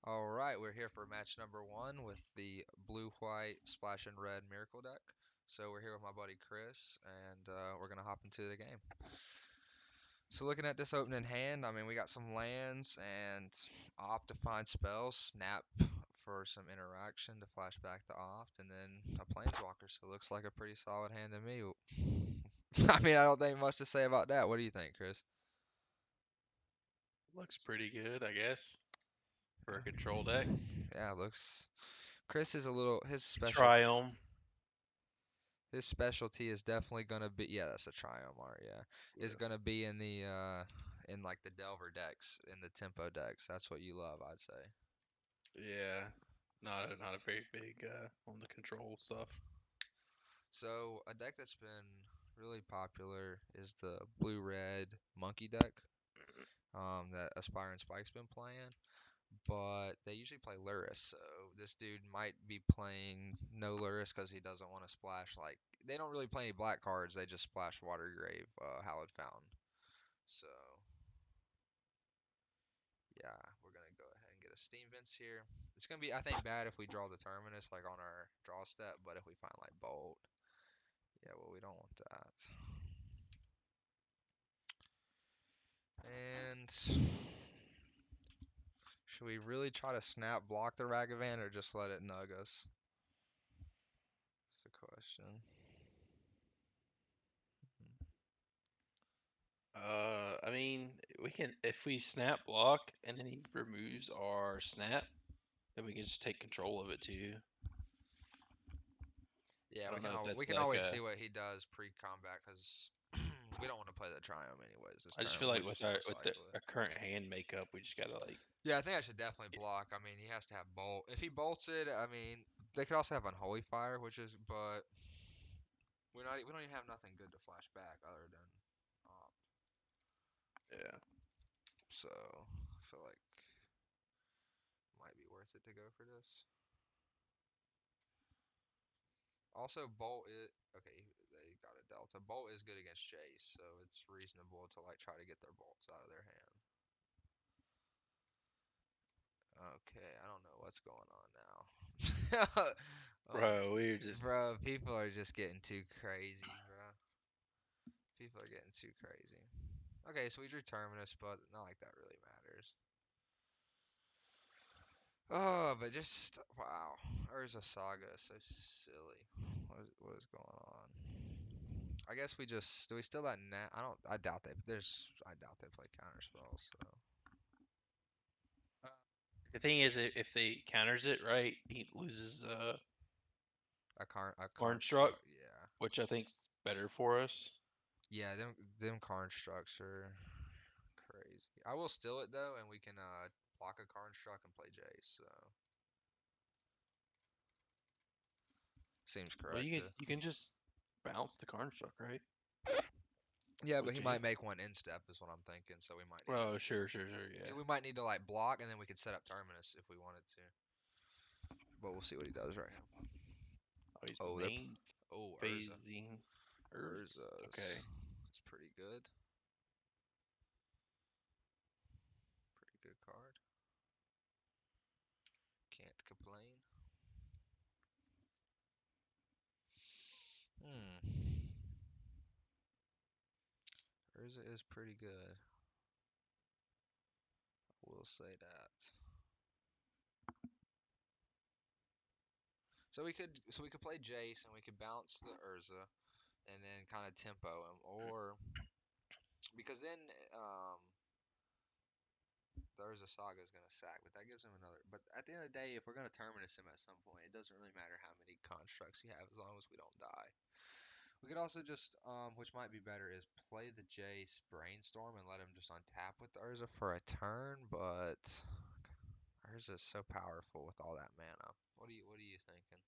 All right, we're here for match number one with the blue-white splash and red miracle deck. So we're here with my buddy Chris, and we're gonna hop into the game. So looking at this opening hand, I mean we got some lands and Optifine spells, snap for some interaction to flash back to Opt, and then a planeswalker. So it looks like a pretty solid hand to me. I mean I don't think much to say about that. What do you think, Chris? Looks pretty good, I guess, for a Yeah, control deck. yeah, looks. Chris is a little his specialty. Triome. His specialty is definitely gonna be that's a Triumph art, yeah. Is Yeah. gonna be in the in like the Delver decks, in the tempo decks. That's what you love, I'd say. Yeah. Not a very big on the control stuff. So a deck that's been really popular is the blue-red monkey deck, that Aspire and Spike's been playing. But they usually play Luris, so this dude might be playing no Luris because he doesn't want to splash like they don't really play any black cards, they just splash Watergrave, Hallowed Fountain. So yeah, we're gonna go ahead and get a Steam Vents here. It's gonna be, I think, bad if we draw the Terminus like on our draw step, but if we find like Bolt, yeah, well, we don't want that. And should we really try to snap block the Ragavan or just let it nug us? That's the question. I mean, we can if we snap block and then he removes our snap, then we can just take control of it too. Yeah, I don't know if we that's can like always a. see what he does pre-combat because we don't want to play the Triumph anyways this I just turn. feel We like with just want our to with the cycle it. our current hand makeup, we just gotta like. Yeah, I think I should definitely block. I mean, he has to have bolt. If he bolts it, I mean, they could also have Unholy Fire, which is, but we don't even have nothing good to flash back other than, um, Yeah. so I feel like it might be worth it to go for this. Also, bolt it. Okay, they got a delta. Bolt is good against Chase, so it's reasonable to like try to get their bolts out of their hand. Okay, I don't know what's going on now. Oh, Bro, we're just. bro, people are just getting too crazy, bro. People are getting too crazy. Okay, so we drew Terminus, but not like that really matters. Oh, but just wow, Urza Saga is so silly. What is going on? I guess we just do we still that nat? I doubt I doubt they play counter spells. So The thing is, if they counters it right, he loses a Construct, construct, yeah, which I think's better for us. yeah. Them constructs are crazy. I will steal it though, and we can block a construct and play Jace. So seems Well, correct to. you can just bounce the Construct, right? Yeah, but With he might Jace. make one in step is what I'm thinking. So we might need to. Oh, sure, yeah. Yeah, we might need to like block, and then we could set up Terminus if we wanted to. But we'll see what he does right now. Oh, he's Oh, main Urza. phasing. Okay. Urza's. It's pretty good. Pretty good card. Can't complain. Hmm. Urza is pretty good. I will say that. So we could play Jace and we could bounce the Urza and then kind of tempo him, or because then um the Urza Saga is gonna sack, but that gives him another. But at the end of the day, if we're gonna terminus him at some point, it doesn't really matter how many constructs he have as long as we don't die. We could also just, which might be better, is play the Jace Brainstorm and let him just untap with the Urza for a turn, but Urza's so powerful with all that mana. What are you thinking?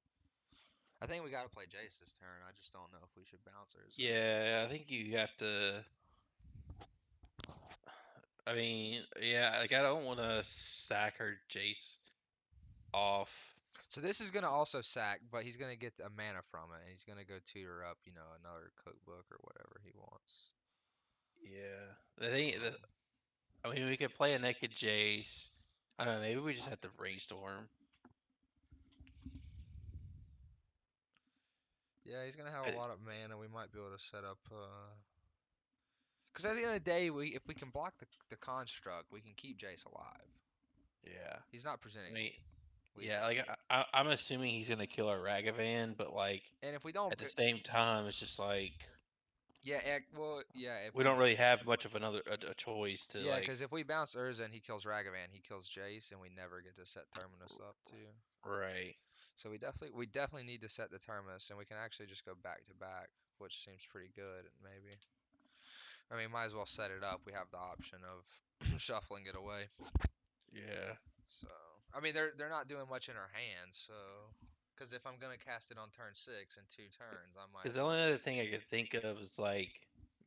I think we gotta play Jace this turn. I just don't know if we should bounce Urza. Yeah, I think you have to. I mean, yeah, like I don't want to sack her Jace off. So this is gonna also sack, but he's gonna get a mana from it, and he's gonna go tutor up, another cookbook or whatever he wants. Yeah, the thing. Um, I mean, we could play a naked Jace, I don't know. Maybe we just have to brainstorm. Yeah, he's gonna have a I- lot of mana. We might be able to set up. Because at the end of the day, if we can block the construct, we can keep Jace alive. yeah. He's not I presenting mean, yeah. lethal to Like you. I'm assuming he's gonna kill our Ragavan, but like And if we don't, at the same time, it's just like yeah, well, yeah, if we we, don't really have much of a choice to yeah, like. because if we bounce Urza and he kills Ragavan, he kills Jace, and we never get to set Terminus up too. Right. So we definitely need to set the Terminus, and we can actually just go back to back, which seems pretty good. Maybe. I mean, might as well set it up. We have the option of shuffling it away. Yeah. So, I mean, they're not doing much in our hands. So, because if I'm gonna cast it on turn 6 in 2 turns, I might Because as the only well. other thing I could think of is like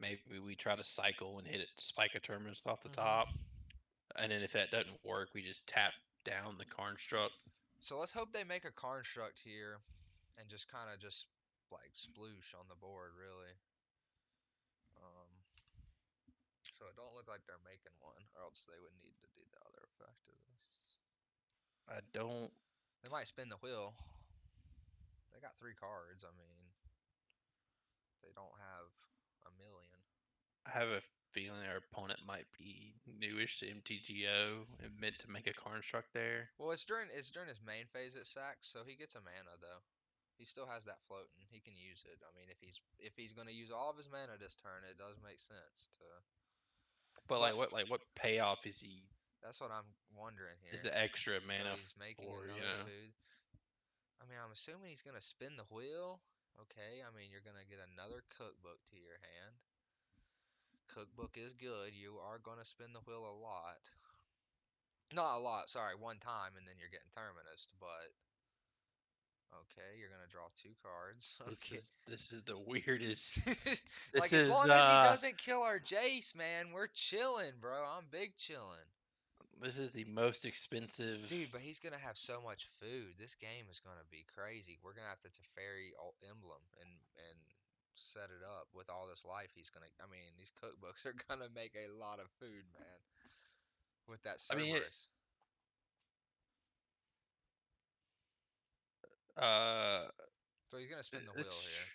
maybe we try to cycle and hit it spike a terminus off the top, Hmm. and then if that doesn't work, we just tap down the construct. So let's hope they make a construct here and just kind of just like sploosh on the board, really. Um, so it don't look like they're making one, or else they would need to do the other effect of this. I don't They might spin the wheel. They got 3 cards. I mean, they don't have a million. have a feeling our opponent might be newish to MTGO and meant to make a construct there. Well, it's during his main phase at Sax, so he gets a mana though. He still has that floating. He can use it. I mean, if he's gonna use all of his mana this turn, it does make sense to. But But like what payoff is he? that's what I'm wondering Is here. the extra So mana he's making for another food. I mean, I'm assuming he's gonna spin the wheel. Okay, I mean, you're gonna get another cookbook to your hand. Cookbook is good. You are gonna spin the wheel a lot. Not a lot, sorry, one time, and then you're getting Terminus. But okay, you're gonna draw 2 cards. Okay. This is the weirdest. This Like, as is long as he doesn't kill our Jace, man, we're chilling, bro. I'm big chilling. this is the most expensive. Dude, but he's gonna have so much food. This game is gonna be crazy. We're gonna have to Teferi Emblem and set it up with all this life. He's gonna. I mean, these cookbooks are gonna make a lot of food, man. With that I mean, Cerberus. uh, So he's gonna spin the wheel it's here.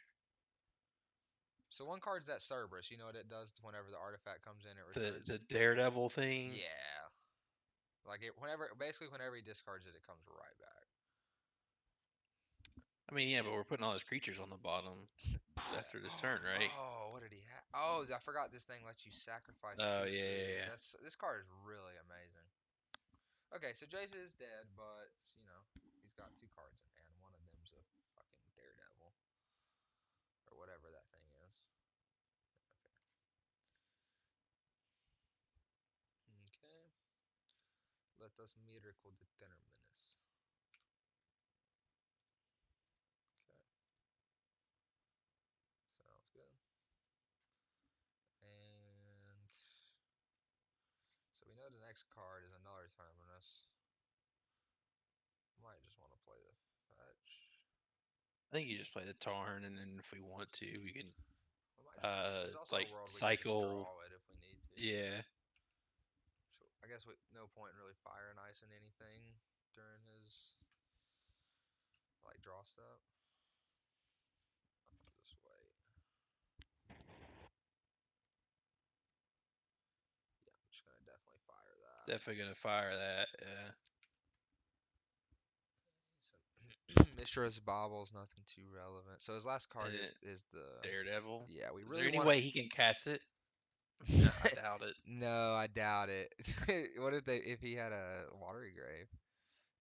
So one card's that Cerberus. You know what it does whenever the artifact comes in, it the returns. Daredevil thing. Yeah. Like whenever he discards it, it comes right back. I mean, yeah, but we're putting all those creatures on the bottom after this turn, right? Oh, what did he have? Oh, I forgot this thing lets you sacrifice Oh 2 foods. yeah. This card is really amazing. Okay, so Jace is dead, but he's got 2 cards in hand. One of them's a fucking Daredevil or whatever that thing is. Okay, let us miracle determinus. Okay, sounds good. And so we know the next card is another terminus. Might just want to play the fetch. I think you just play the Tarn, and then if we want to, we can We might just, there's also like a world we could just cycle. draw it if we need to. Yeah. So I guess no point in really fire and icing anything during his like draw step. I'll just wait. Yeah, I'm just gonna definitely fire that. Definitely gonna fire that. Yeah. So, Mishra's Bobble's nothing too relevant. So his last And card then is the Daredevil. yeah. We Is there really any want way he can cast it? No, I doubt it. No, I doubt it. What if he had a watery grave?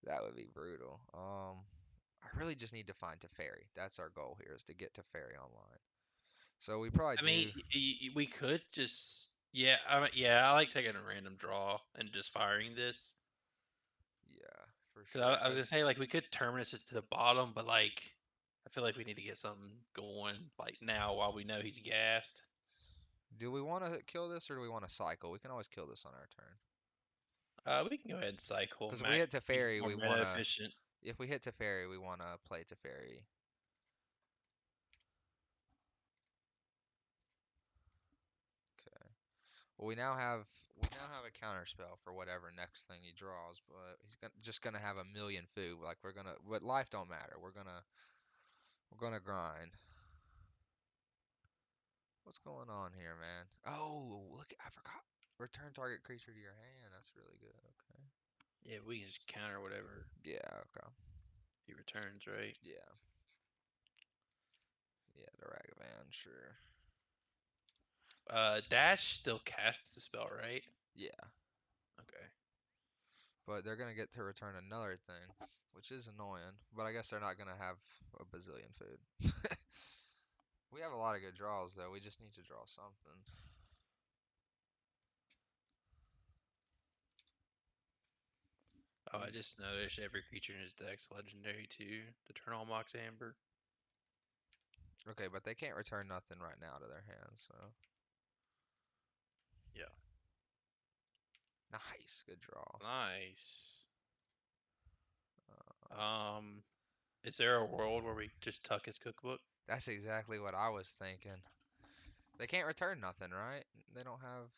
That would be brutal. I really just need to find Teferi. That's our goal here is to get Teferi online. So we probably I mean, do. we could just yeah. Yeah, I like taking a random draw and just firing this. Yeah, for Because sure. I was gonna Cause say like we could terminus this to the bottom, but like I feel like we need to get something going like now while we know he's gassed. do we want to kill this or do we want to cycle? We can always kill this on our turn. We can go ahead and cycle. Because if we Mac hit be Teferi, more we mana wanna. efficient. If we hit Teferi, we wanna play Teferi. Okay. Well, we now have a counter spell for whatever next thing he draws, but just gonna have a million food. Like but life don't matter. We're gonna grind. What's going on here, man? Oh, look, I forgot. Return target creature to your hand. That's really good. Okay. Yeah, we can just counter whatever Yeah. Okay. he returns, right? Yeah. Yeah. The Ragavan, sure. Dash still casts the spell, right? Yeah. Okay. But they're gonna get to return another thing, which is annoying. But I guess they're not gonna have a bazillion food. We have a lot of good draws though. We just need to draw something. Oh, I We just noticed every creature in his deck's legendary too. The Eternal Mox Amber. Okay, but they can't return nothing right now to their hands. So Yeah. nice, good draw. Nice. Uh, Um, is there a world where we just tuck his cookbook? that's exactly what I was thinking. They can't return nothing, right? They don't have.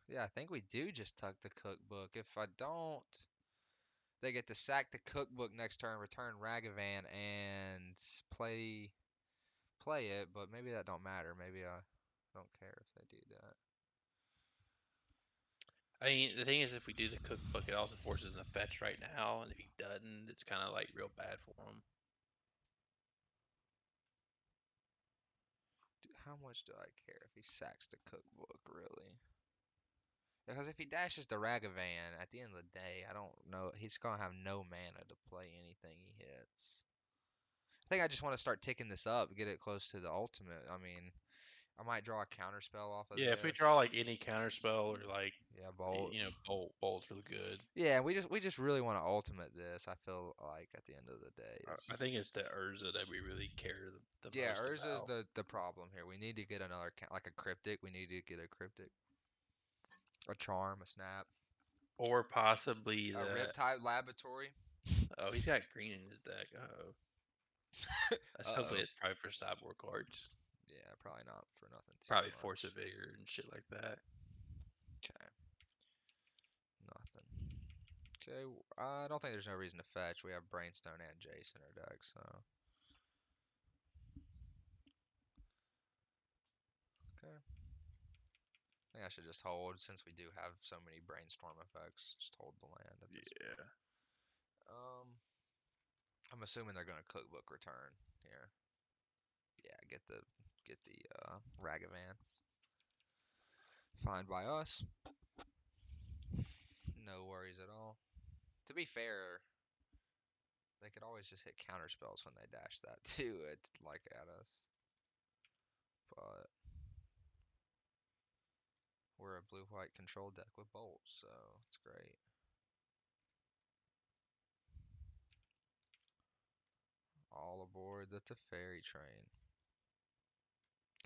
Yeah, I think we do just tuck the cookbook. If I don't, they get to sack the cookbook next turn, return Ragavan, and play it. But maybe that don't matter. Maybe I don't care if they do that. I mean, the thing is, if we do the cookbook, it also forces him to fetch right now, and if he doesn't, it's kind of like real bad for him. How much do I care if he sacks the cookbook, really? Because if he dashes the Ragavan, at the end of the day, I don't know. He's gonna have no mana to play anything he hits. I think I just want to start ticking this up, get it close to the ultimate. I mean, I might draw a counter spell off of Yeah, if we draw this. like any counter spell or like Yeah, bolt. bolt's really good. Yeah, we just really want to ultimate this. I feel like at the end of the day I is. think it's the Urza that we really care the Yeah, most Urza is about, the problem here. We need to get another like a cryptic. We need to get a cryptic, a charm, a snap, or possibly a the. Riptide Laboratory. Oh, he's got green in his deck. Oh, that's hopefully Uh-oh. it's probably for sideboard cards. Yeah, probably not for nothing too Probably Force of much. Vigor and shit like that. Okay, nothing. Okay, I don't think there's no reason to fetch. We have Brainstone and Jace in our deck, so. Okay. I think I should just hold since we do have so many Brainstorm effects. Just hold the land at this Yeah. point. Um, I'm assuming they're gonna cookbook return here. Yeah, get the Ragavan. Fine by us. No worries at all. To be fair, they could always just hit counter spells when they dash that too, at us. But we're a blue-white control deck with bolts, so it's great. All aboard the Teferi train.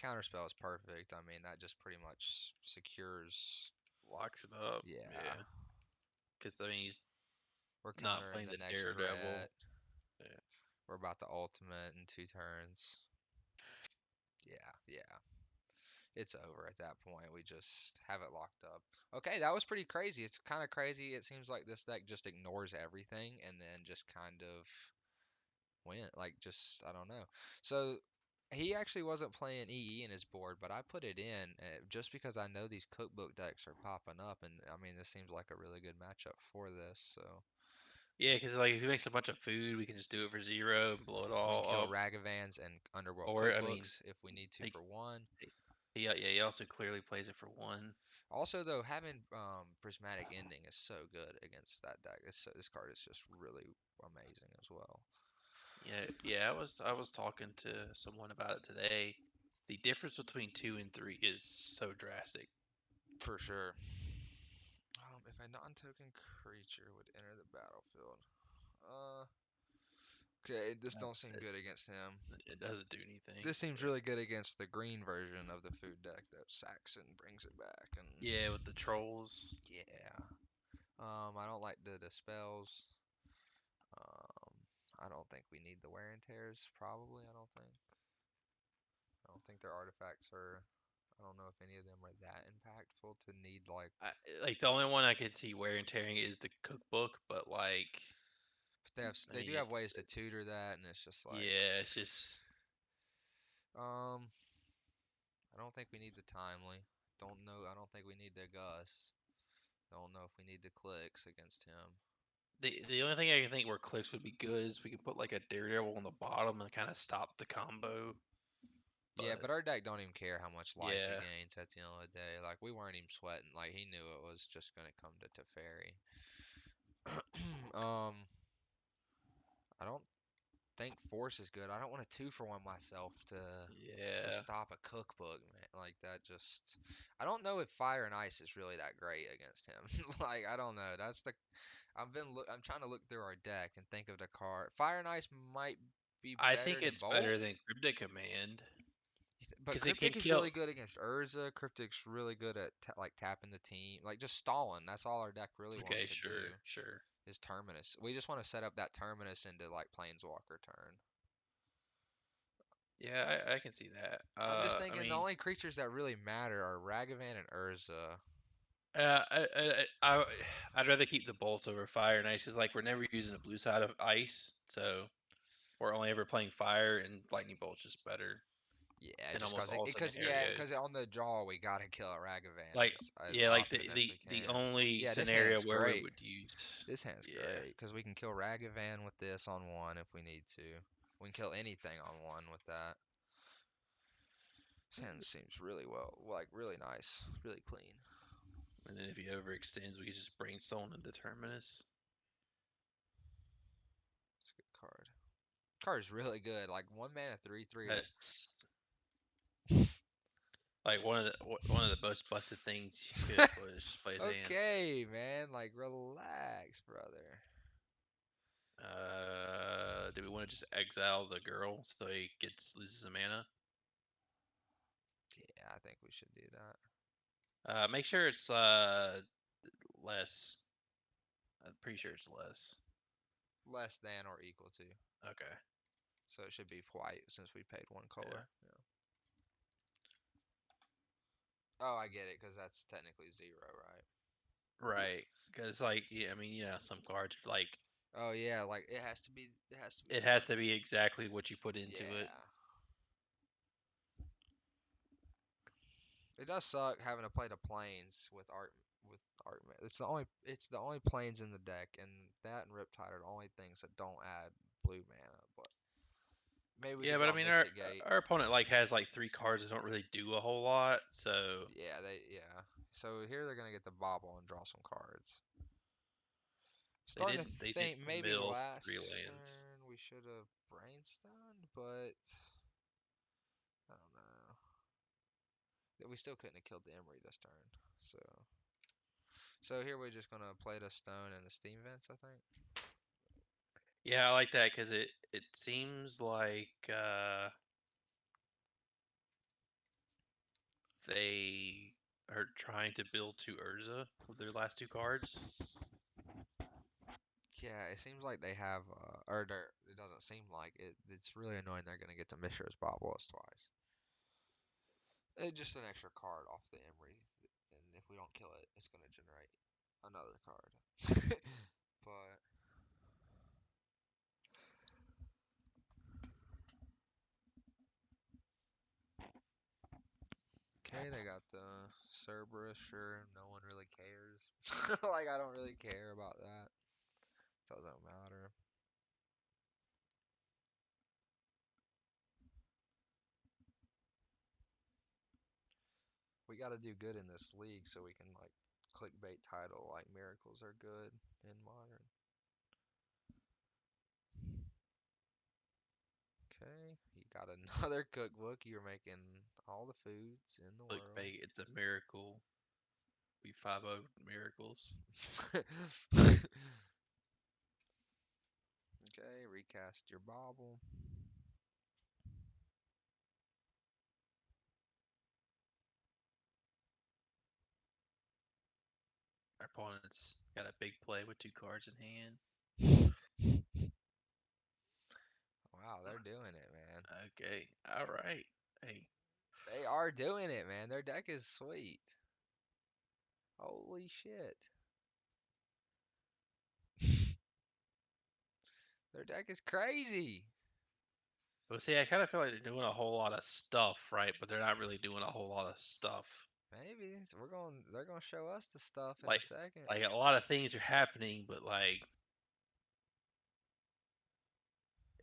Counterspell is perfect. I mean, that just pretty much secures. Locks it up. Yeah, Yeah. Because, I mean, he's we're not countering playing the the next Daredevil. threat. Yeah. We're about to ultimate in 2 turns. Yeah, yeah. It's over at that point. We just have it locked up. Okay, that was pretty crazy. It's kind of crazy. It seems like this deck just ignores everything and then just kind of went. Like, just, I don't know. So, he actually wasn't playing EE in his board, but I put it in just because I know these cookbook decks are popping up, and I mean this seems like a really good matchup for this. So Yeah, because, like, if he makes a bunch of food, we can just do it for 0 and blow it we can kill all up. Ragavans and Underworld Or, I mean, cookbooks if we need to he, for one. yeah, he also clearly plays it for 1. Also, though, having Prismatic Ending is so good against that deck. This card is just really amazing as well. Yeah, yeah. I was talking to someone about it today. The difference between 2 and 3 is so drastic. For sure. If a non-token creature would enter the battlefield, uh, okay, this No, don't seem good against him. it doesn't do anything. This seems But really good against the green version of the food deck that sacks it and brings it back. And yeah, with the trolls. yeah, I don't like the dispels. Um, I don't think we need the wear and tears. Probably, I don't think. I don't think their artifacts are I don't know if any of them are that impactful to need like. I, like the only one I could see wear and tearing is the cookbook, but like, But I they mean, do have ways to tutor that, and it's just like, yeah, it's just um, I don't think we need the timely. Don't know. I don't think we need the Gus. Don't know if we need the clicks against him. the only thing I can think where clicks would be good is we could put like a daredevil on the bottom and kind of stop the combo. Yeah, But but our deck don't even care how much life he yeah, gains at the end of the day. Like we weren't even sweating. Like he knew it was just gonna come to Teferi. um, I don't think force is good. I don't want a 2-for-1 myself to yeah, stop a cookbook, man. Like that just I don't know if fire and ice is really that great against him. Like I don't know. I'm trying to look through our deck and think of the card. Fire and ice might be I better think than it's bolt. better than Cryptic Command But because it can Cryptic is kill. really good against Urza. Cryptic's really good at like tapping the team, like just stalling. That's all our deck really wants Okay, to do sure, sure. is Terminus. We just want to set up that Terminus into like Planeswalker turn. Yeah, I can see that. I'm just I thinking the mean, only creatures that really matter are Ragavan and Urza. uh, I, I, I, I'd rather keep the bolts over fire and ice because like we're never using the blue side of ice, so we're only ever playing fire and lightning bolt's just better Yeah, in just almost all because scenarios. on the draw we gotta kill a Ragavan Like as yeah, like often as we the can. only Yeah, this scenario hand's where we great. would use This hand's yeah. great because we can kill Ragavan with this on one if we need to. We can kill anything on one with that. This hand seems really well, like really nice, really clean. And then if he overextends, we could just brainstorm and determinus. It's a good card. Card is really good. Like 1 mana 3/3 to. That's like one of the most busted things you could was just play his hand. Okay, man. Like relax, brother. Do we want to just exile the girl so he gets loses a mana? Yeah, I think we should do that. Make sure it's less. I'm pretty sure it's less. Less than or equal to. Okay. So it should be white since we paid one Yeah. color. Yeah. Oh, I get it, because that's technically zero, right? Right. Because like yeah, I mean some cards like Oh yeah, like it has to be it has one. to be exactly what you put into it. Yeah. It does suck having to play the planes with art. It's the only planes in the deck, and that and Riptide are the only things that don't add blue mana. But maybe we Yeah, could but I draw mean Mystic Gate. our opponent like has like three cards that don't really do a whole lot, so Yeah. So here they're gonna get the bobble and draw some cards. they Starting to didn't they think didn't maybe mill last three lands. turn we should have brainstormed, but I don't know. We still couldn't have killed the Emery this turn. So here we're just gonna play the stone and the steam vents, I think. Yeah, I like that because it seems like they are trying to build to Urza with their last two cards. Yeah, it seems like they have, it doesn't seem like it. It's really annoying they're gonna get the Mishra's Bobble us twice. It's just an extra card off the Emery, and if we don't kill it, it's gonna generate another card. But okay, they got the Cerberus. Sure, no one really cares. Like I don't really care about that. Doesn't matter. We got to do good in this league so we can like clickbait title like miracles are good in modern. Okay, you got another cookbook. You're making all the foods in the Look, world. it's a miracle. We 5-0 miracles. Okay, recast your bobble. Our opponent's got a big play with two cards in hand. Wow, they're doing it, man. Okay, all right. Hey, They are doing it, man. Their deck is sweet. Holy shit. Their deck is crazy. But see, I kind of feel like they're doing a whole lot of stuff, right? But they're not really doing a whole lot of stuff. Maybe they're gonna show us the stuff in a Like, second. like a lot of things are happening, but like,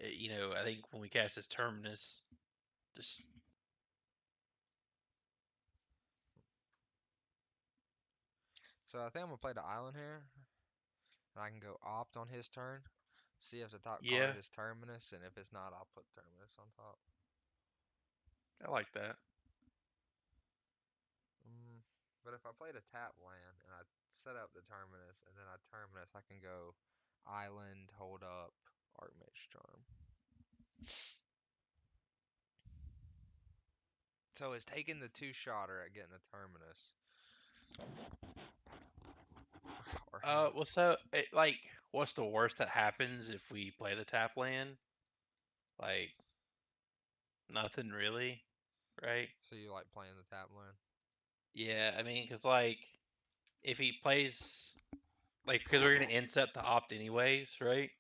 I think when we cast this Terminus, just So I think I'm gonna play the island here, and I can go opt on his turn. See if the top card yeah, is Terminus, and if it's not, I'll put Terminus on top. I like that. Mm, but if I played a tap land and I set up the Terminus and then I Terminus, I can go Island, Hold Up, Archmage Charm. So it's taking the two-shotter at getting the Terminus. Or how? Well, so like, what's the worst that happens if we play the tap land? Like, nothing really, right? So you like playing the tap land? Yeah, I mean, because like, if he plays, like, because we're gonna end up to opt anyways, right?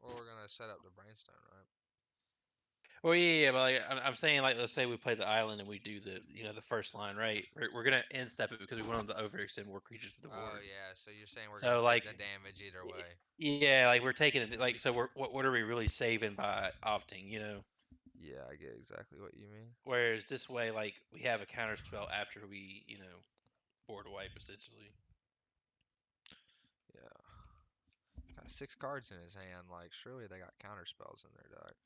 Well, we're gonna set up the Brainstone, right? Well, yeah, but like, I'm saying, like, let's say we play the island and we do the first line, right? We're gonna end step it because we want them to overextend more creatures to the Oh board. yeah, so you're saying we're gonna So take like, the damage either y- way. yeah, like we're taking it, like, so what are we really saving by opting? Yeah, I get exactly what you mean. Whereas this way, like, we have a counter spell after we, board wipe essentially. Yeah, got 6 cards in his hand. Like, surely they got counter spells in their deck.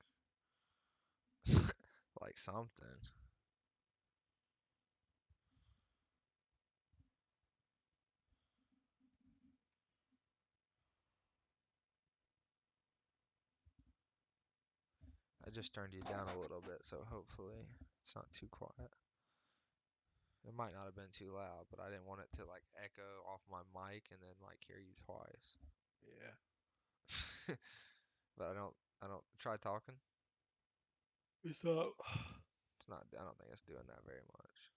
Like something. I just turned you down a little bit, so hopefully it's not too quiet. It might not have been too loud, but I didn't want it to like echo off my mic and then like hear you twice. Yeah. But I don't try talking. What's up? It's not I don't think it's doing that very much.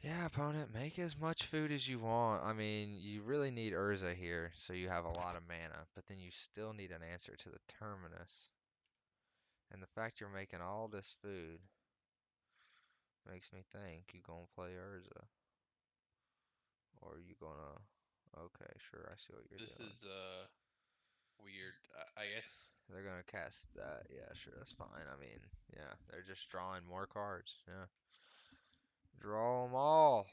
Yeah, opponent, make as much food as you want. I mean, you really need Urza here, so you have a lot of mana, but then you still need an answer to the Terminus. And the fact you're making all this food makes me think you gonna play Urza. Or you gonna... Okay, sure, I see what you're This doing. is weird. I guess They're gonna cast that. Yeah, sure, that's fine. I mean, yeah, they're just drawing more cards. Yeah. Draw them all.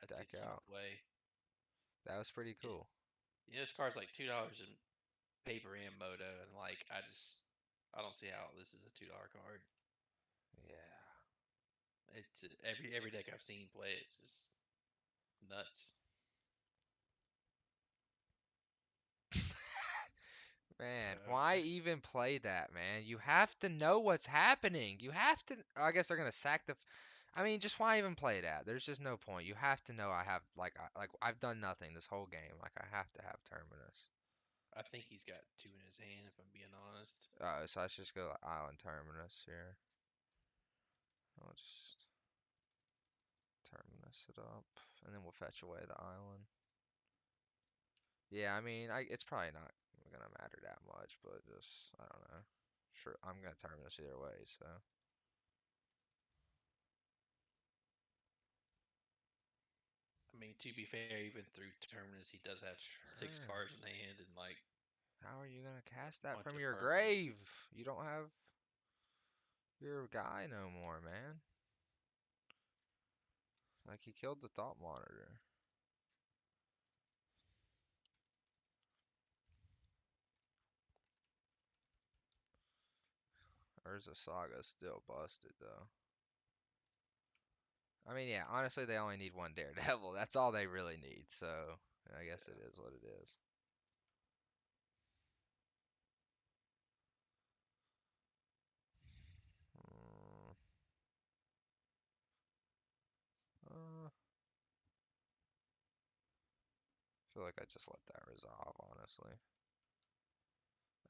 that's a Deck cute out. play. That was pretty Yeah, cool. this card's like $2 in paper and moto, and like I don't see how this is a $2 card. Yeah. It's every deck I've seen play it just nuts. Man, why Okay. even play that, man? You have to know what's happening. You have to. I guess they're gonna sack the. I mean, just why even play that? There's just no point. You have to know I have like I've done nothing this whole game. Like I have to have Terminus. I think he's got two in his hand, if I'm being honest. So let's just go like Island Terminus here. I'll just Terminus it up, and then we'll fetch away the island. Yeah, I mean, it's probably not gonna matter that much, but just I don't know. Sure, I'm gonna Terminus either way, so. I mean, to be fair, even through Terminus, he does have six Sure. cards in hand and like How are you gonna cast a that bunch from of your permanents. grave? You don't have your guy no more, man. Like he killed the thought monitor. Urza Saga still busted though. I mean, yeah, honestly, they only need one Daredevil. That's all they really need. So I guess it Yeah. is what it is. Mm, I feel like I just let that resolve, honestly.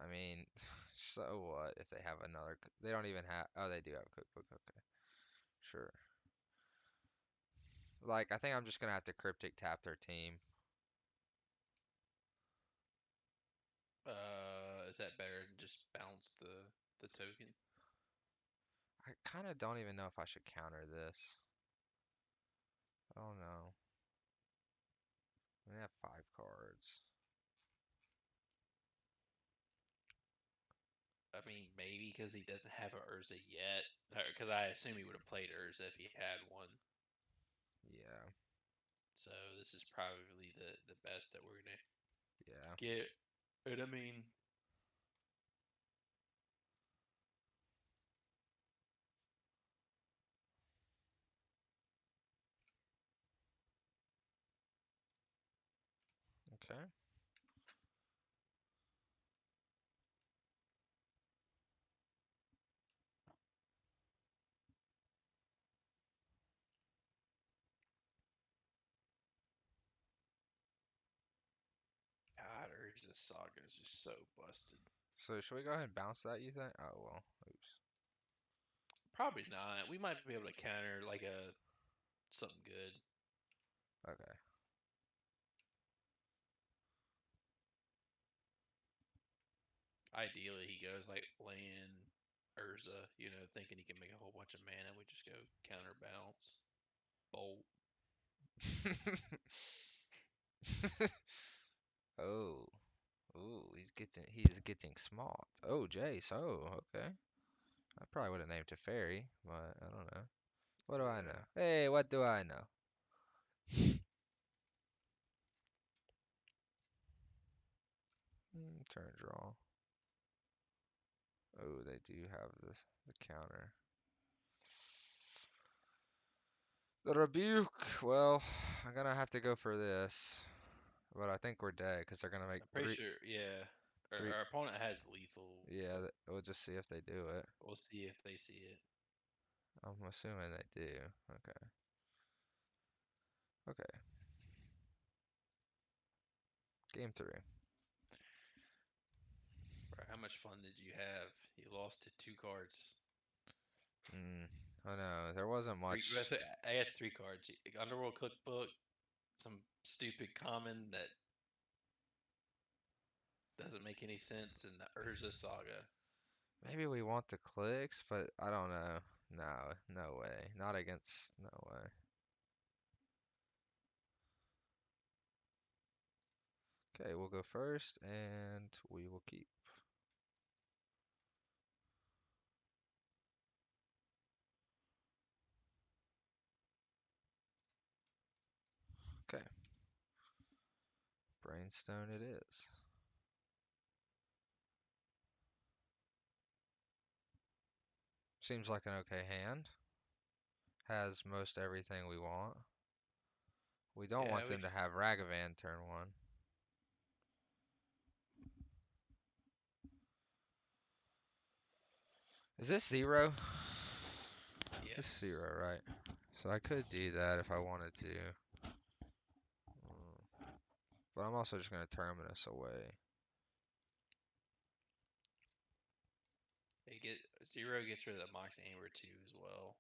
I mean, so what if they have another? They don't even have. Oh, they do have a cookbook. Okay, sure. Like, I think I'm just gonna have to cryptic tap their team. Is that better than just bounce the token? I kind of don't even know if I should counter this. I don't know. They have 5 cards. I mean, maybe because he doesn't have a Urza yet. Because I assume he would have played Urza if he had one. Yeah, So this is probably the best that we're gonna yeah. get. And I mean, Okay. God, Urza Saga is just so busted. So should we go ahead and bounce that, you think? Oh, well. Oops. Probably not. We might be able to counter like a something good. Okay. Ideally, he goes like land Urza, thinking he can make a whole bunch of mana. We just go counterbalance, bolt. Oh. Ooh, he's getting smart. Oh, Jace. Oh, okay. I probably would have named it Fairy, but I don't know. What do I know? Yeah. Hey, what do I know? Turn draw. Oh, they do have the counter. The rebuke. Well, I'm gonna have to go for this, but I think we're dead because they're gonna make I'm pretty sure. Yeah. three. Our opponent has lethal, Yeah, but we'll just see if they do it. we'll see if they see it. I'm assuming they do. Okay. Okay. Game 3. Bro, how much fun did you have? You lost to 2 cards. Mm, I know there wasn't Three. much. I guess 3 cards. Underworld Cookbook, some stupid common that doesn't make any sense, and the Urza Saga. Maybe we want the clicks, but I don't know. No, no way. Not against. No way. Okay, we'll go first, and we will keep. Okay, Brainstone it is. Seems like an okay hand. Has most everything we want. We don't want Yeah, them to have Ragavan turn 1. Is this 0? This is yes. 0, right? So I could Yes. do that if I wanted to. But I'm also just going to Terminus away. They get 0 gets rid of the Mox Amber too as well.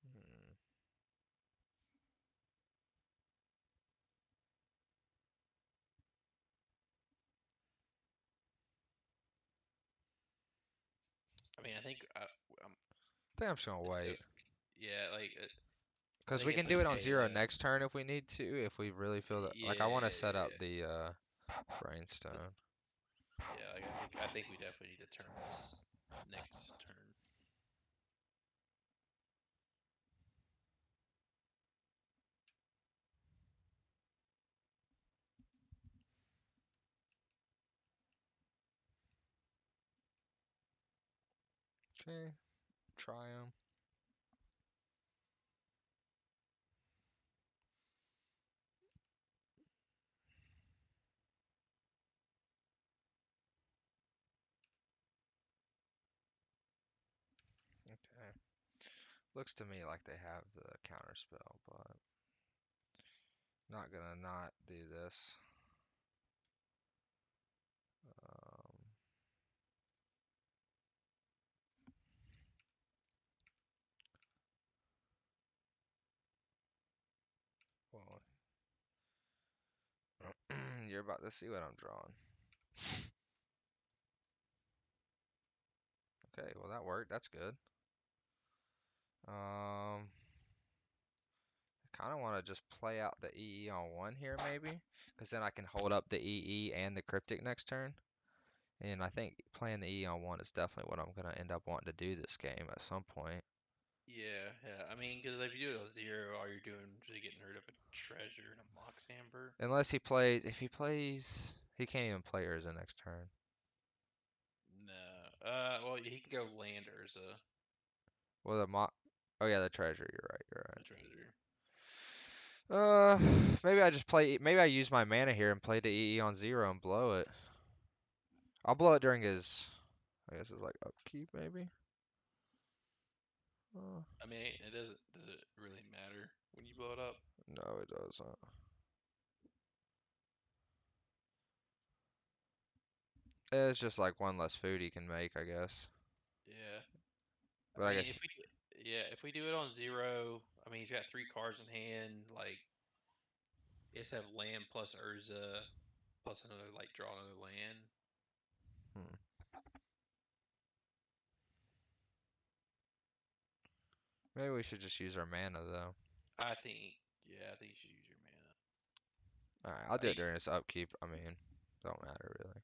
Hmm. I mean, I think um, I think I'm just going to it, wait. yeah, like I Because think we can it's do it on okay 0 though. next turn if we need to, if we really feel that. Like, I want to set up Yeah, the the, Brainstone. yeah. Like I think we definitely need to terminus next turn. Okay, try them. Okay. Looks to me like they have the counter spell, but Not gonna not do this. Um, well, you're about to see what I'm drawing. Okay, well that worked. That's good. Kind of want to just play out the EE on one here, maybe, because then I can hold up the EE and the cryptic next turn. And I think playing the EE on one is definitely what I'm gonna end up wanting to do this game at some point. Yeah, yeah. I mean, because if you do it on zero, all you're doing is just getting rid of a treasure and a mox amber. Unless he plays, if he plays, he can't even play Urza next turn. No. Well, he can go land Urza, Well, oh yeah, the treasure. You're right. You're the treasure. right. Maybe I just play. Maybe I use my mana here and play the EE on zero and blow it. I'll blow it during his. I guess it's like upkeep, maybe. Uh, I mean, it doesn't. Does it really matter when you blow it up? no, it doesn't. It's just like one less food he can make, I guess. Yeah. I But I mean, guess. if we do it on zero, I mean, he's got three cards in hand. Like, he has to have land plus Urza plus another like draw another land. Hmm. Maybe we should just use our mana though. I think, yeah, I think you should use your mana. All right, I'll I do it think, during his upkeep. I mean, don't matter really.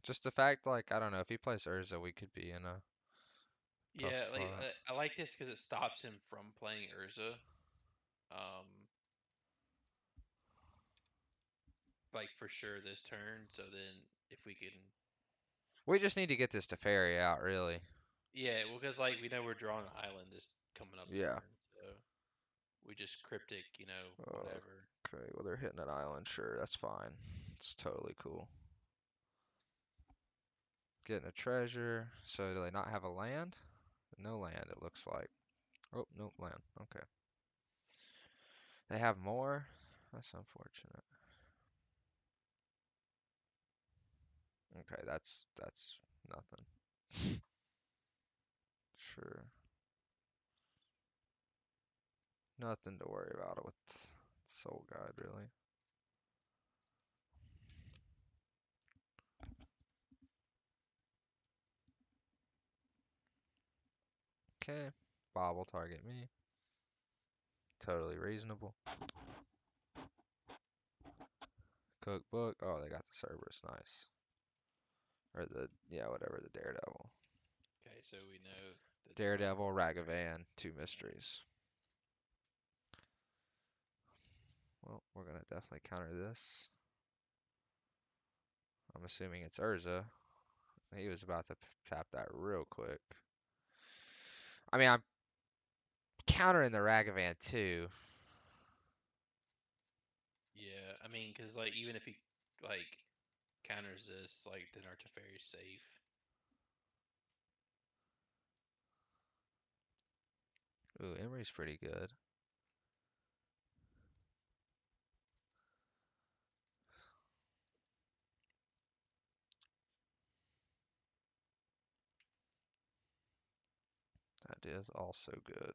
Just the fact, like, I don't know, if he plays Urza, we could be in a tough yeah, like spot. I like this because it stops him from playing Urza. Um, like for sure this turn. So then if we can, We just need to get this to ferry out, really. yeah, well, because like we know we're drawing an island this coming up Yeah. turn, so we just cryptic, whatever. Okay, well, they're hitting an island. Sure, that's fine. It's totally cool. Getting a treasure. So do they not have a land? No land, it looks like. Oh, no land. Okay. They have more? That's unfortunate. Okay, that's nothing. Sure. Nothing to worry about with Soul Guide, really. Okay. Bob will target me. Totally reasonable. Cookbook. Oh, they got the Cerberus. Nice. Or the, yeah, whatever, the Daredevil. Okay, so we know the draw. Daredevil, Ragavan, two mysteries. Well, we're gonna definitely counter this. I'm assuming it's Urza. He was about to tap that real quick. I mean, I'm countering the Ragavan too. Yeah, I mean, because like even if he like counters this, like then our Teferi's safe. Ooh, Emery's pretty good. That is also good.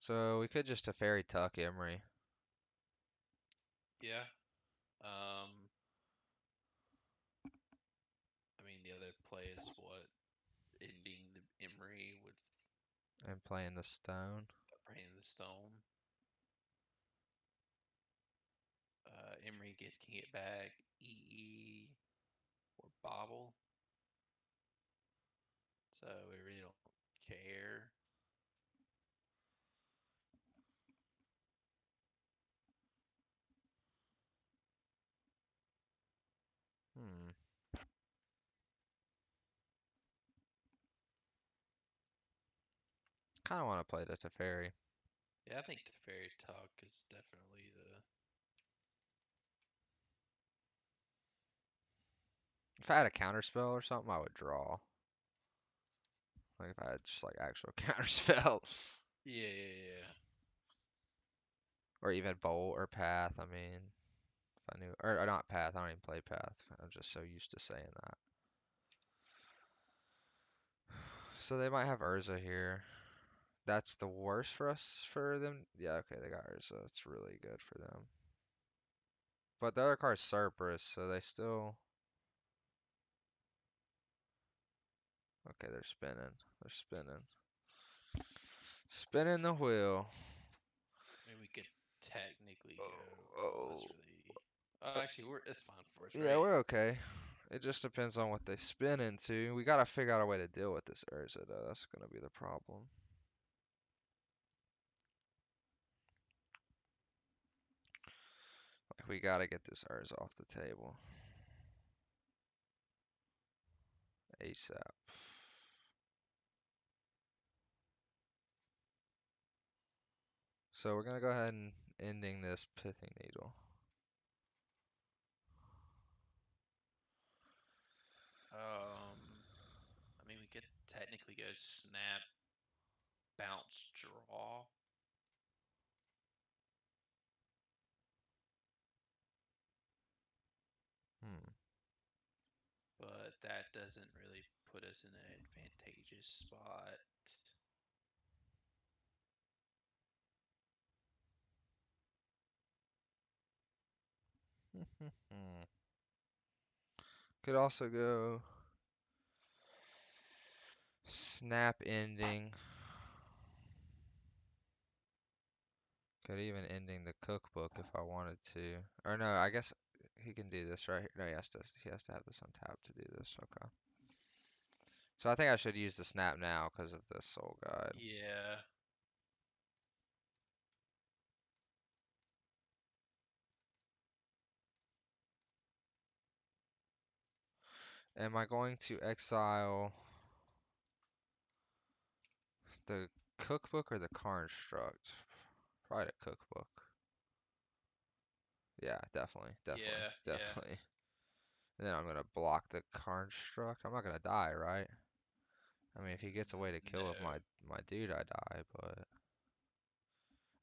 So we could just Teferi Tuck Emery. Yeah. I mean, the other play is what ending the Emery with And playing the stone. Brain the Stone. Emery can get back EE or Bobble, so we really don't care. Hmm. Kind of want to play the Teferi. Yeah, I think Teferi Tuck is definitely the. If I had a counter spell or something, I would draw. Like if I had just like actual counterspell. Yeah, yeah, yeah. Or even bolt or path. I mean, if I knew, or not path. I don't even play path. I'm just so used to saying that. So they might have Urza here. That's the worst for us for them. Yeah, okay, they got Urza. That's really good for them. But the other card's Cerberus, so they still. Okay, they're spinning. They're spinning. Spinning the wheel. I mean, we could technically go. Oh, Oh, that's oh. really. Oh, actually, it's fine for us, Yeah, right? we're okay. It just depends on what they spin into. We gotta figure out a way to deal with this Urza, though. That's gonna be the problem. Like, we gotta get this Urza off the table. ASAP. So we're gonna go ahead and ending this Pithing Needle. I mean, we could technically go snap, bounce, draw. Hmm. But that doesn't really put us in an advantageous spot. Could also go snap ending. Could even ending the cookbook if I wanted to. Or no, I guess he can do this right here. No, he has to have this on tap to do this. Okay. So I think I should use the snap now because of the soul guide. Yeah. Am I going to exile the cookbook or the construct? Probably the cookbook. Yeah, definitely, definitely, Yeah. Yeah. definitely. And then I'm gonna block the construct. I'm not gonna die, right? I mean, if he gets away to kill with No. my dude, I die, but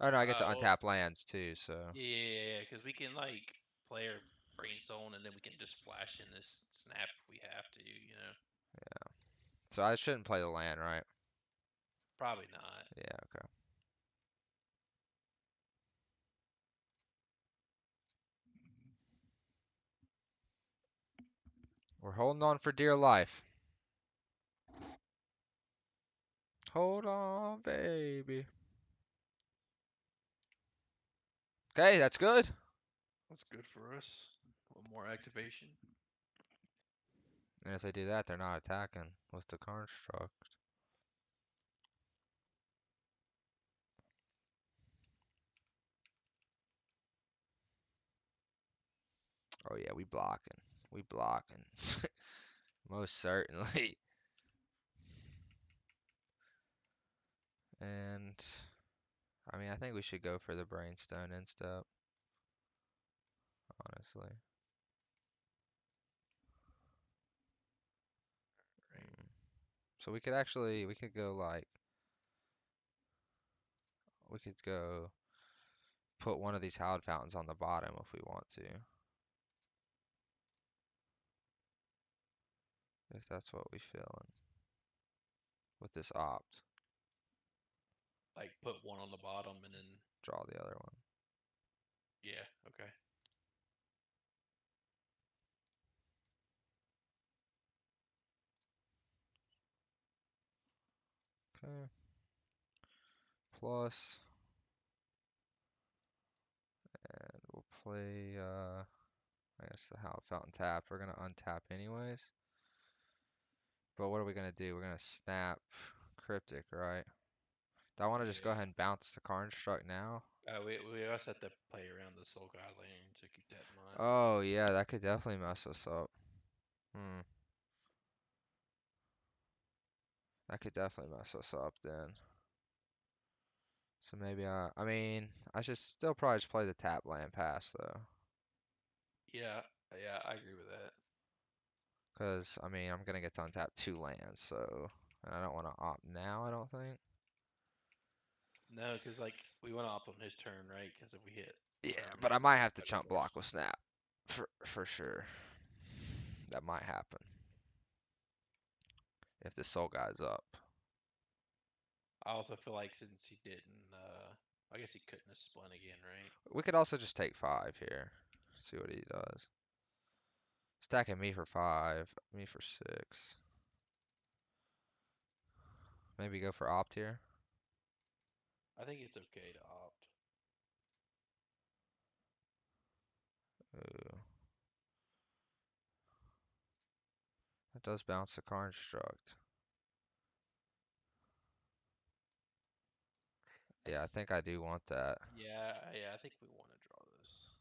oh no, I get to Well, untap lands too, so yeah, because we can like play our brainstorm and then we can just flash in this snap if we have to, you know. so I shouldn't play the land, right? Probably not. Yeah, okay. We're holding on for dear life. Hold on, baby. Okay, that's good. That's good for us. A little more activation. And if they do that, they're not attacking with the construct. Oh yeah, we blocking. We blocking. Most certainly. And I mean, I think we should go for the Brainstone instep, honestly. Right. Mm. So we could go like, we could go put one of these Howard Fountains on the bottom if we want to, if that's what we feeling with this opt. Like put one on the bottom and then Draw the other one. yeah, okay. Okay. Plus, and we'll play, I guess the Howard Fountain tap. We're gonna untap anyways. But what are we gonna do? We're gonna snap Cryptic, right? Do I want to just go Yeah. ahead and bounce the construct now? We also have to play around the Soul God lane, so keep that in mind. Oh yeah, that could definitely mess us up. Hmm, that could definitely mess us up then. So maybe I mean, I should still probably just play the tap land pass though, Yeah, yeah, I agree with that. because I mean I'm gonna get to untap two lands, so And I don't want to opt now, I don't think. No, because like we want to opt on his turn, right? Because if we hit Yeah, but I terminus, might have to better chump for us. block with snap. For sure. That might happen. If the soul guy's up. I also feel like since he didn't, I guess he couldn't have spun again, right? We could also just take 5 here. See what he does. Stacking me for 5, me for 6. Maybe go for opt here. I think it's okay to opt. Ooh. That does bounce the car instruct. Yeah, I think I do want that. Yeah, yeah, I think we want to draw this.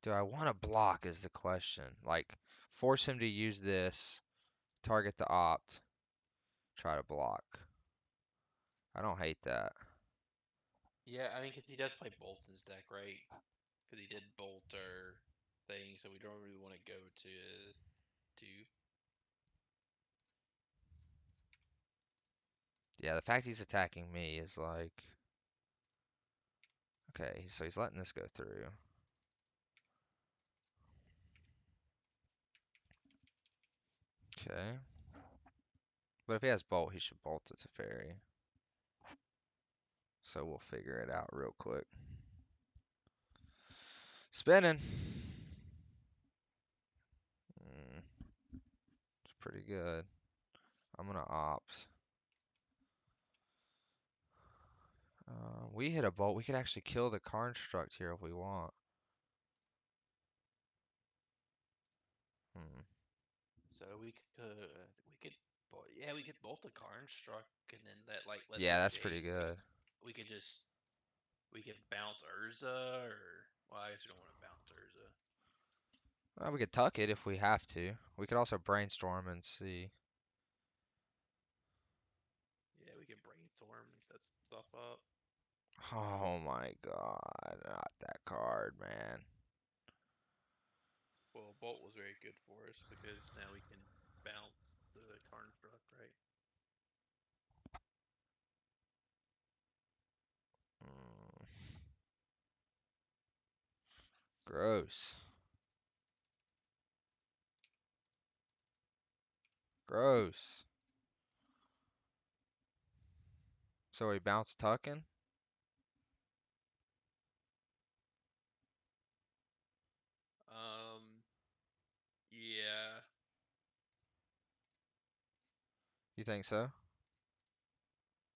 Do I want to block is the question. Like, force him to use this, target the opt, try to block. I don't hate that. Yeah, I mean, because he does play bolts in his deck, right? Because he did bolt our thing, so we don't really want to go to two. Yeah, the fact he's attacking me is like, okay, so he's letting this go through. Okay. But if he has bolt, he should bolt it to fairy. So we'll figure it out real quick. Spinning. It's pretty good. I'm gonna opt. We hit a bolt. We could actually kill the construct here if we want. Hmm. So yeah, we could bolt the car struck, and then that like lets Yeah, him that's pretty Jace. good. We could just we could bounce Urza, or well, I guess we don't want to bounce Urza. We could tuck it if we have to. We could also brainstorm and see. Yeah, we could brainstorm and set stuff up. Oh my god, not that card, man. Well, bolt was very good for us because now we can bounce the Karn truck, right? Mm, gross. Gross. So we bounce tucking? Um, yeah, You think so?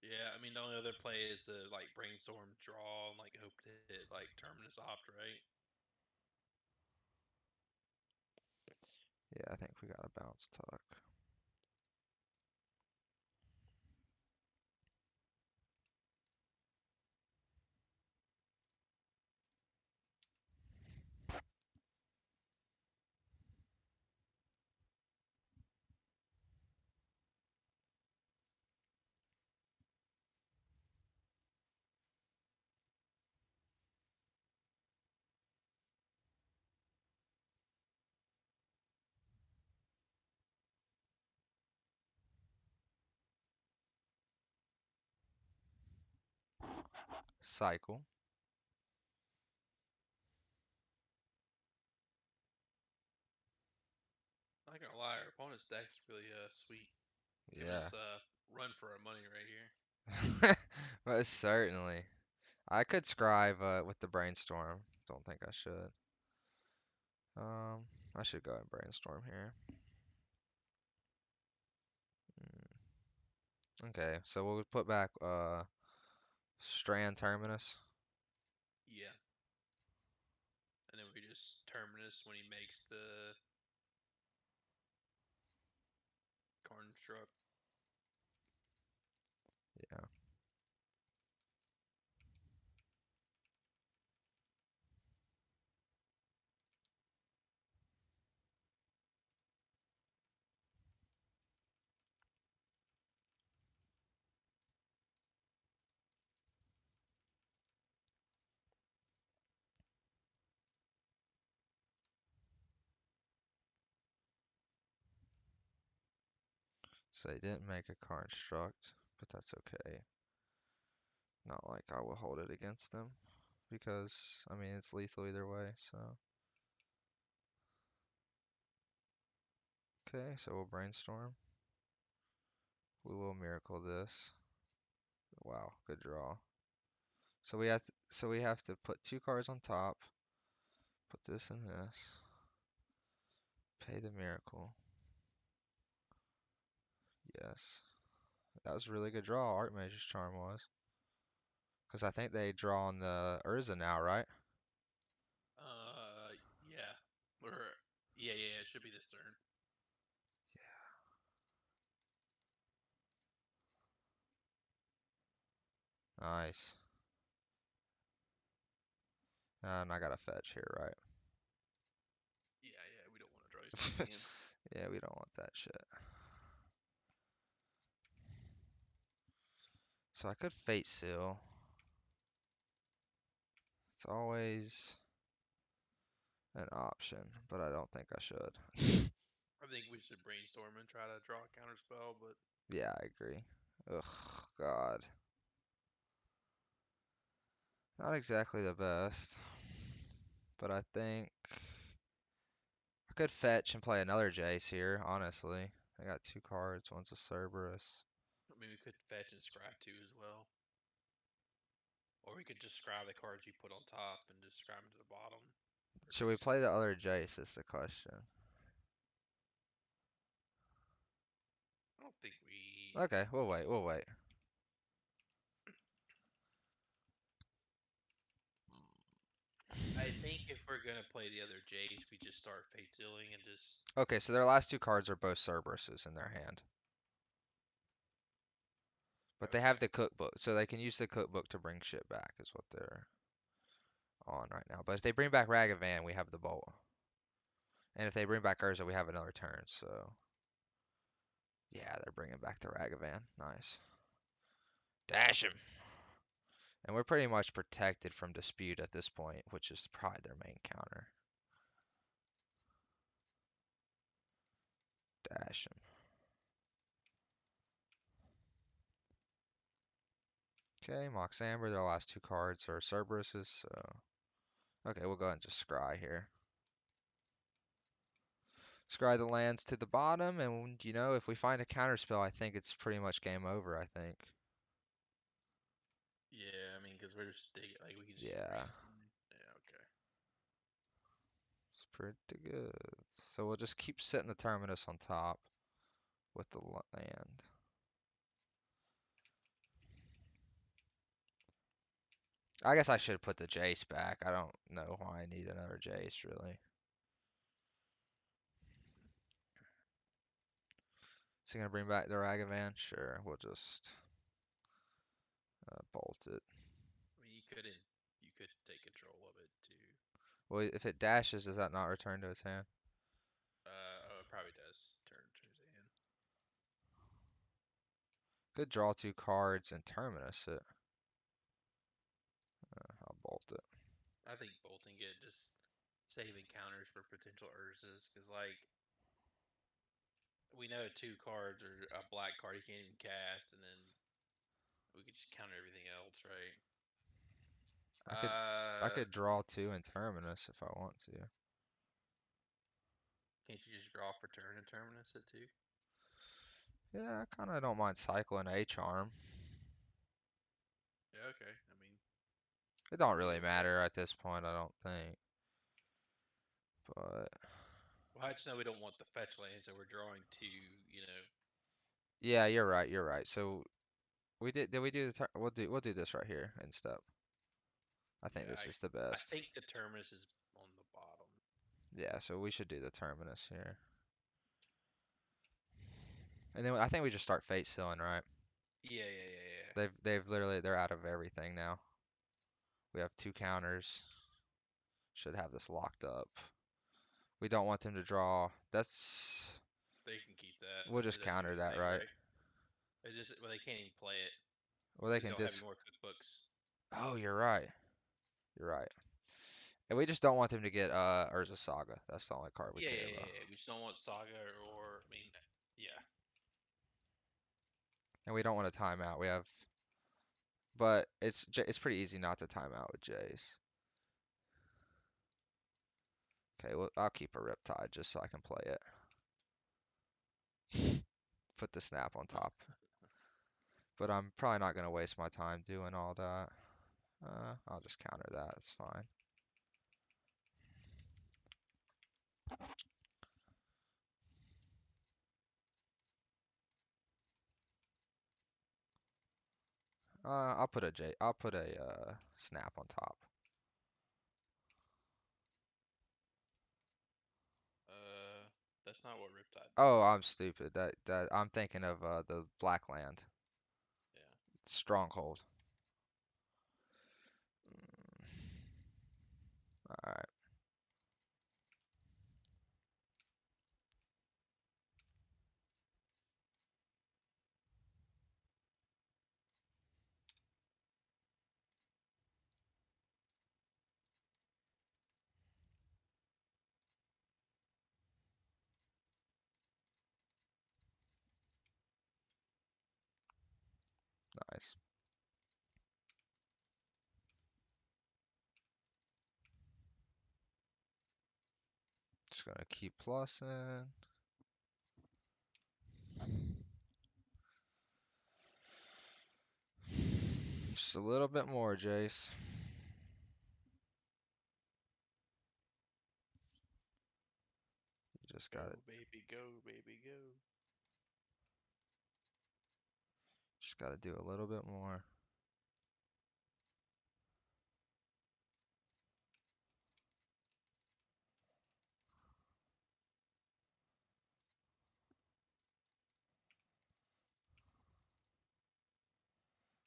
yeah. I mean, the only other play is to like brainstorm, draw, and like hope to hit like terminus opt, right? Yeah, I think we gotta bounce tuck. Cycle. Not gonna lie, our opponent's deck's really sweet, giving Yeah. us a run for our money right here. Most certainly. I could scribe with the brainstorm. Don't think I should. Um, I should go and brainstorm here. Okay, so we'll put back Strand Terminus. Yeah, and then we just terminus when he makes the Karn truck. Yeah. So they didn't make a car instruct, but that's okay. Not like I will hold it against them because I mean it's lethal either way, so okay, so we'll brainstorm. We will miracle this. Wow, good draw. So we have to put two cards on top, put this and this, pay the miracle. Yes. That was a really good draw, Archmage's Charm was. Because I think they draw on the Urza now, right? Uh, yeah. Or yeah. It should be this turn. Nice. And I got a fetch here, right? Yeah. We don't want to draw yourself again. Yeah, we don't want that shit. So I could Fate Seal. It's always an option, but I don't think I should. I think we should brainstorm and try to draw a counter spell, but Yeah, I agree. Ugh, God. Not exactly the best, but I think I could fetch and play another Jace here, honestly. I got two cards. One's a Cerberus. I mean we could fetch and scry too as well. Or we could just scry the cards you put on top and just scry them to the bottom. Or Should do we play something. the other Jace is the question. I don't think we. Okay, we'll wait, we'll wait. I think if we're gonna play the other Jace, we just start fate sealing and just. Okay, so their last two cards are both Cerberuses in their hand. But they have Okay. the cookbook, so they can use the cookbook to bring shit back, is what they're on right now. But if they bring back Ragavan, we have the bolt. And if they bring back Urza, we have another turn, so. Yeah, they're bringing back the Ragavan. Nice. Dash him! And we're pretty much protected from dispute at this point, which is probably their main counter. Dash him. Okay, Mox Amber, their last two cards are Cerberuses, so. Okay, we'll go ahead and just scry here. Scry the lands to the bottom, and you know, if we find a counterspell, I think it's pretty much game over, I think. Yeah, I mean, because we're just digging, like we can just keep Yeah, brainstorming. Yeah, okay. it's pretty good. So we'll just keep setting the terminus on top with the land. I guess I should put the Jace back. I don't know why I need another Jace, really. Is he gonna bring back the Ragavan? Sure, we'll just bolt it. I mean, you could take control of it too. Well, if it dashes, does that not return to its hand? Oh, it probably does turn to his hand. Could draw two cards and terminus it. I'll bolt it. I think bolting it, just saving counters for potential Urzas, because like we know two cards or a black card you can't even cast, and then we could just counter everything else, right? I could I could draw two and terminus if I want to. Can't you just draw for turn and terminus it too? Yeah, I kind of don't mind cycling a charm. Yeah, okay. I mean, It don't we can really go with that. matter at this point, I don't think. But Well, I just know we don't want the fetch lane, so we're drawing two. You know, yeah, you're right. You're right. So we did we do the we'll do this right here in step. I think yeah. this is the I best. think the terminus is on the bottom. Yeah, so we should do the terminus here. And then I think we just start fate sealing, right? Yeah. They've literally they're out of everything now. We have two counters. Should have this locked up. We don't want them to draw. That's They can keep that. we'll It just doesn't do counter that, anything, right? right? They just well, they can't even play it Well, they because they can don't have any dis. more cookbooks. Oh, you're right. You're right. And we just don't want them to get Urza Saga. That's the only card we care about. Yeah. We just don't want Saga or I mean, yeah. And we don't want to time out. We have, but it's pretty easy not to time out with Jays. Okay, well, I'll keep a Riptide just so I can play it. Put the snap on top. But I'm probably not gonna waste my time doing all that. I'll just counter that. It's fine. I'll put a J. I'll put a snap on top. Uh, that's not what Riptide Oh, does. I'm stupid. That I'm thinking of the black land Yeah. stronghold. All right, nice. Just gonna keep plussing. Just a little bit more, Jace. You just Go, got it. baby, go, baby, go. Just got to do a little bit more.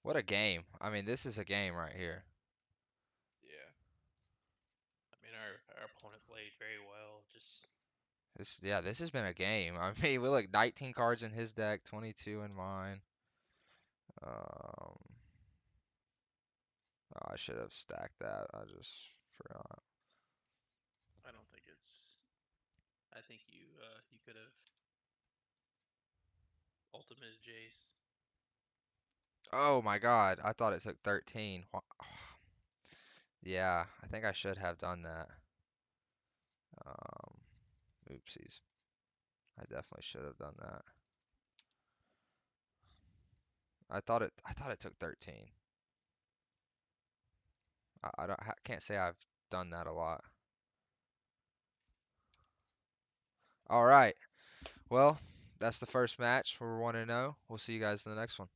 What a game. I mean, this is a game right here. Yeah. I mean, our opponent played very well. Just Yeah, this has been a game. I mean, we look 19 cards in his deck, 22 in mine. Um, oh, I should have stacked that. I just forgot. I don't think it's. I think you could have ultimated Jace. Oh my God, I thought it took 13. Yeah, I think I should have done that. Um, oopsies. I definitely should have done that. I thought it took 13. Can't say I've done that a lot. All right. Well, that's the first match. We're 1-0. We'll see you guys in the next one.